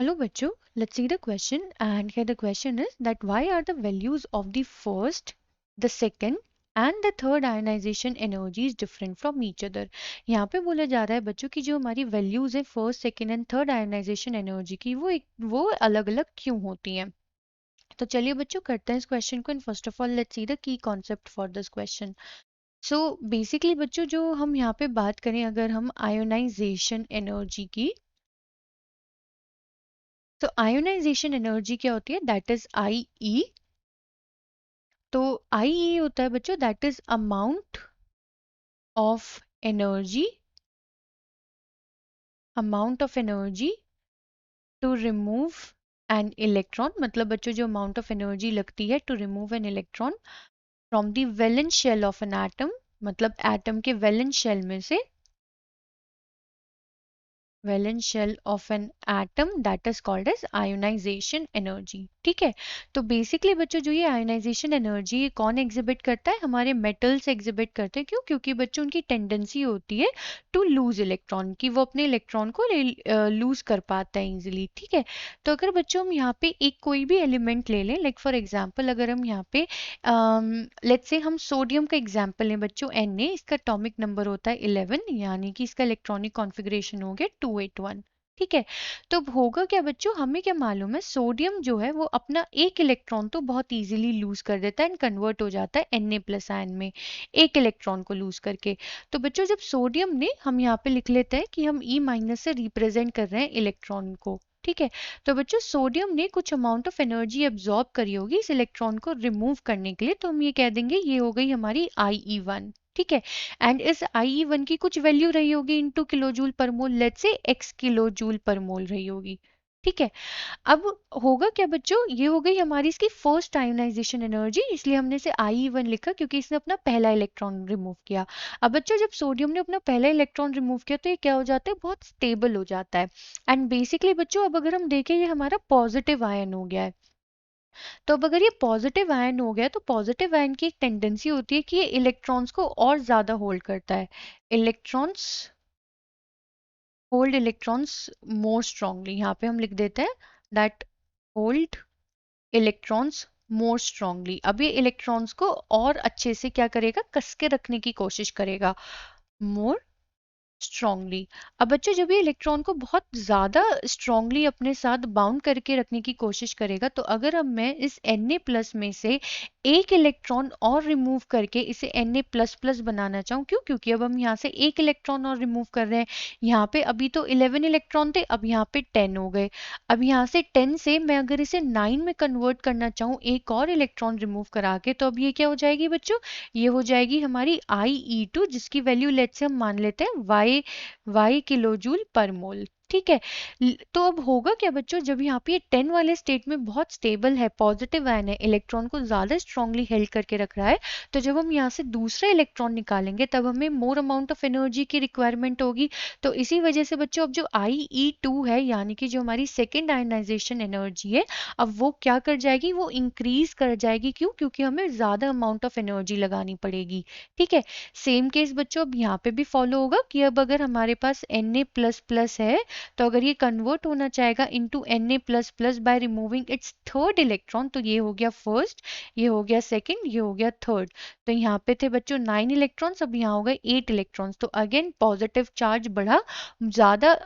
Hello बच्चों, let's see the question and here the question is that why are the values of the first, the second and the third ionization energies different from each other। यहाँ पे बोला जा रहा है बच्चों की जो हमारी वैल्यूज है first, second and third ionization energy की वो अलग अलग क्यों होती हैं। तो चलिए बच्चों करते हैं इस क्वेश्चन को and first of all let's see the key concept for this question. So basically बच्चों जो हम यहाँ पे बात करें अगर हम आयोनाइजेशन एनर्जी की, तो आयोनाइजेशन एनर्जी क्या होती है दैट इज आई ई। तो आई ई होता है बच्चों that is energy amount of energy to remove an electron. मतलब बच्चों जो अमाउंट ऑफ एनर्जी लगती है to remove an electron from the valence shell of an atom, मतलब एटम के वैलेंस शेल में से, valence shell of an atom that is called as ionisation energy. ठीक है, तो बेसिकली बच्चों जो ये आयोनाइजेशन एनर्जी ये कौन एग्जिबिट करता है, हमारे मेटल्स एग्जिबिट करते हैं। क्यों? क्योंकि बच्चों उनकी टेंडेंसी होती है टू लूज इलेक्ट्रॉन, की वो अपने इलेक्ट्रॉन को लूज कर पाता है इजिली। ठीक है, तो अगर बच्चों हम यहाँ पे एक कोई भी एलिमेंट ले लें, लाइक फॉर एग्जाम्पल अगर हम यहाँ पे लेट्स से हम सोडियम का एग्जाम्पल लें बच्चों Na, इसका एटॉमिक नंबर होता है 11, यानी कि इसका इलेक्ट्रॉनिक कॉन्फ़िगरेशन हो गया 281। ठीक है, तो अब होगा क्या बच्चों, हमें क्या मालूम है सोडियम जो है वो अपना एक इलेक्ट्रॉन तो बहुत इजीली लूज कर देता है एंड कन्वर्ट हो जाता है Na प्लस आयन में, एक इलेक्ट्रॉन को लूज करके। तो बच्चों जब सोडियम ने, हम यहाँ पे लिख लेते हैं कि हम E माइनस से रिप्रेजेंट कर रहे हैं इलेक्ट्रॉन को। ठीक है, तो बच्चों सोडियम ने कुछ अमाउंट ऑफ एनर्जी एब्जॉर्ब करी होगी इस इलेक्ट्रॉन को रिमूव करने के लिए, तो हम ये कह देंगे ये हो गई हमारी IE1। ठीक है, एंड इस IE1 की कुछ वैल्यू रही होगी into kilo joule per mole, let's say x kilo joule per mole रही होगी। ठीक है, अब होगा क्या बच्चों, ये हो गई हमारी इसकी फर्स्ट आयोनाइजेशन एनर्जी, इसलिए हमने इसे IE1 लिखा क्योंकि इसने अपना पहला इलेक्ट्रॉन रिमूव किया। अब बच्चों जब सोडियम ने अपना पहला इलेक्ट्रॉन रिमूव किया तो ये क्या हो जाता है, बहुत स्टेबल हो जाता है। एंड बेसिकली बच्चों अब अगर हम देखें ये हमारा पॉजिटिव आयन हो गया है। तो अब अगर ये पॉजिटिव आयन हो गया तो पॉजिटिव आयन की एक टेंडेंसी होती है कि ये इलेक्ट्रॉन्स को और ज्यादा होल्ड करता है। Electrons hold electrons more strongly, यहाँ पे हम लिख देते हैं that hold electrons more strongly. अब ये इलेक्ट्रॉन्स को और अच्छे से क्या करेगा, कस के रखने की कोशिश करेगा, मोर स्ट्रांगली। अब बच्चों जब ये इलेक्ट्रॉन को बहुत ज्यादा स्ट्रांगली अपने साथ बाउंड करके रखने की कोशिश करेगा, तो अगर अब मैं इस Na प्लस में से एक इलेक्ट्रॉन और रिमूव करके इसे Na प्लस प्लस बनाना चाहूँ, क्यों? क्योंकि अब हम यहाँ से एक इलेक्ट्रॉन और रिमूव कर रहे हैं। यहाँ पे अभी तो 11 इलेक्ट्रॉन थे, अब यहाँ पे 10 हो गए। अब यहाँ से 10 से मैं अगर इसे 9 में कन्वर्ट करना चाहूँ एक और इलेक्ट्रॉन रिमूव करा के, तो अब ये क्या हो जाएगी बच्चों, ये हो जाएगी हमारी IE2, जिसकी वैल्यू लेट से हम मान लेते हैं वाई किलो जूल पर मोल। ठीक है, तो अब होगा क्या बच्चों, जब यहाँ पे ये 10 वाले स्टेट में बहुत स्टेबल है, पॉजिटिव आयन है, इलेक्ट्रॉन को ज्यादा स्ट्रांगली हेल्ड करके रख रहा है, तो जब हम यहाँ से दूसरा इलेक्ट्रॉन निकालेंगे तब हमें मोर अमाउंट ऑफ एनर्जी की रिक्वायरमेंट होगी। तो इसी वजह से बच्चों अब जो IE2 है, यानी कि जो हमारी सेकेंड आयनाइजेशन एनर्जी है, अब वो क्या कर जाएगी, वो इंक्रीज कर जाएगी। क्यों? क्योंकि हमें ज्यादा अमाउंट ऑफ एनर्जी लगानी पड़ेगी। ठीक है, सेम केस बच्चों अब यहाँ पे भी फॉलो होगा कि अब अगर हमारे पास Na प्लस प्लस है, तो अगर ये कन्वर्ट होना चाहेगा into Na plus plus by removing it's third electron, तो ये हो गया फर्स्ट, ये हो गया सेकंड, ये हो गया थर्ड। तो यहाँ पे थे बच्चों 9 इलेक्ट्रॉन्स, अब यहाँ हो गए 8 इलेक्ट्रॉन्स। तो अगेन पॉजिटिव चार्ज बढ़ा, ज्यादा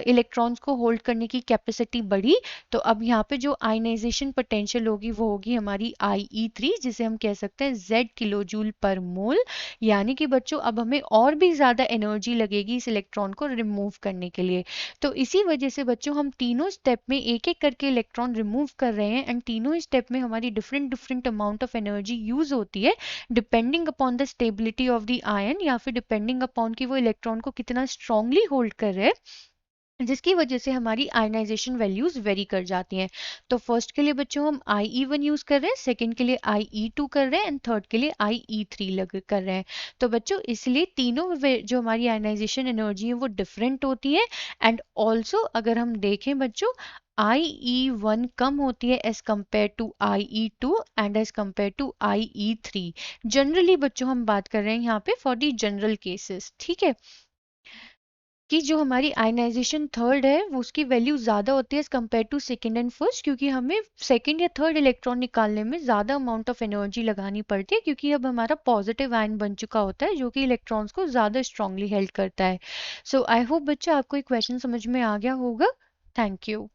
इलेक्ट्रॉन्स को होल्ड करने की कैपेसिटी बढ़ी, तो अब यहाँ पे जो आयनाइजेशन पोटेंशियल होगी वो होगी हमारी IE3, जिसे हम कह सकते हैं Z किलो जूल पर मोल। यानी कि बच्चों अब हमें और भी ज्यादा एनर्जी लगेगी इस इलेक्ट्रॉन को रिमूव करने के लिए। तो इसी वजह से बच्चों हम तीनों स्टेप में एक एक करके इलेक्ट्रॉन रिमूव कर रहे हैं एंड तीनों स्टेप में हमारी different different amount of energy use होती है, depending upon the stability of the ion, या फिर डिपेंडिंग अपॉन कि वो इलेक्ट्रॉन को कितना स्ट्रांगली होल्ड कर रहे हैं, जिसकी वजह से हमारी आयनाइजेशन वैल्यूज वेरी कर जाती हैं। तो फर्स्ट के लिए बच्चों हम IE1 यूज कर रहे हैं, सेकंड के लिए IE2 कर रहे हैं एंड थर्ड के लिए IE3 लग कर रहे हैं। तो बच्चों इसलिए तीनों जो हमारी आयनाइजेशन एनर्जी है वो डिफरेंट होती है। एंड ऑल्सो अगर हम देखें बच्चों, IE1 कम होती है as compare to IE2 and as compare to IE3। Generally बच्चों हम बात कर रहे हैं यहाँ पे फॉर दी जनरल केसेस। ठीक है, कि जो हमारी आयनाइजेशन थर्ड है वो उसकी वैल्यू ज़्यादा होती है as compare to second and first, क्योंकि हमें सेकेंड या थर्ड इलेक्ट्रॉन निकालने में ज़्यादा अमाउंट ऑफ एनर्जी लगानी पड़ती है, क्योंकि अब हमारा पॉजिटिव आयन बन चुका होता है जो कि इलेक्ट्रॉन्स को ज़्यादा स्ट्रांगली हेल्ड करता है। सो आई होप बच्चा आपको एक क्वेश्चन समझ में आ गया होगा। Thank you.